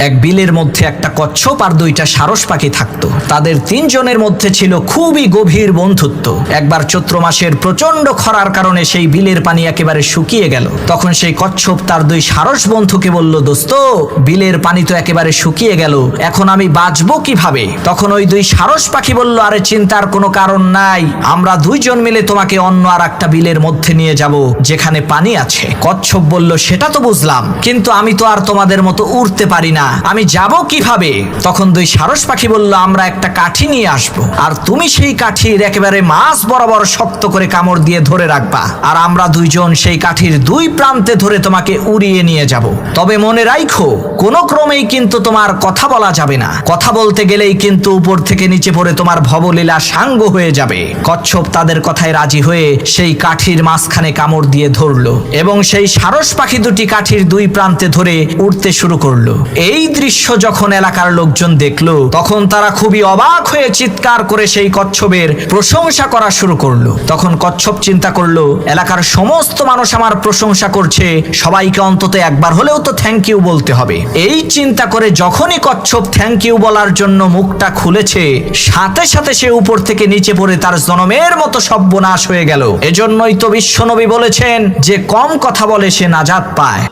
এক বিলের মধ্যে একটা কচ্ছপ আর দুইটা সারস পাখি থাকতো। তাদের তিনজনের মধ্যে ছিল খুবই গভীর বন্ধুত্ব। একবার চৈত্র মাসের প্রচন্ড খরার কারণে সেই বিলের পানি একেবারে শুকিয়ে গেল। তখন সেই কচ্ছপ তার দুই সারস বন্ধুকে বলল, দোস্ত, বিলের পানি তো একেবারে শুকিয়ে গেল, এখন আমি বাঁচবো কিভাবে? তখন ওই দুই সারস পাখি বলল, আরে চিন্তার কোনো কারণ নাই, আমরা দুইজন মিলে তোমাকে অন্য আর একটা বিলের মধ্যে নিয়ে যাব যেখানে পানি আছে। কচ্ছপ বলল, সেটা তো বুঝলাম, কিন্তু আমি তো আর তোমাদের মতো উড়তে পারি না, আমি যাব কিভাবে? তখন দুই সারস পাখি বলল, আমরা একটা কাঠি নিয়ে আসবো, আর তুমি সেই কাঠির একেবারে মাছ বরাবর শক্ত করে কামড় দিয়ে ধরে রাখবা, আর আমরা দুইজন সেই কাঠির দুই প্রান্তে ধরে তোমাকে উড়িয়ে নিয়ে যাব। তবে মনে রাখো, কোনো ক্রমেই কিন্তু তোমার কথা বলা যাবে না, কথা বলতে গেলেই কিন্তু উপর থেকে নিচে পড়ে তোমার ভবলীলা সাঙ্গ হয়ে যাবে। কচ্ছপ তাদের কথায় রাজি হয়ে সেই কাঠির মাঝখানে কামড় দিয়ে ধরলো এবং সেই সারস পাখি দুটি কাঠির দুই প্রান্তে ধরে উড়তে শুরু করলো। এই দৃশ্য যখন এলাকার লোকজন দেখলো, তখন তারা খুবই অবাক হয়ে চিৎকার করে সেই কচ্ছপের প্রশংসা করা শুরু করলো। তখন কচ্ছপ চিন্তা করলো, এলাকার সমস্ত মানুষ আমার প্রশংসা করছে, সবাইকে অন্তত একবার হলেও তো থ্যাংক ইউ বলতে হবে। এই চিন্তা করে যখনই কচ্ছপ থ্যাংক ইউ বলার জন্য মুখটা খুলেছে, সাথে সাথে সে উপর থেকে নিচে পড়ে তার জনমের মতো সর্বনাশ হয়ে গেল। এজন্যই তো বিশ্বনবী বলেছেন যে কম কথা বলে সে নাজাত পায়।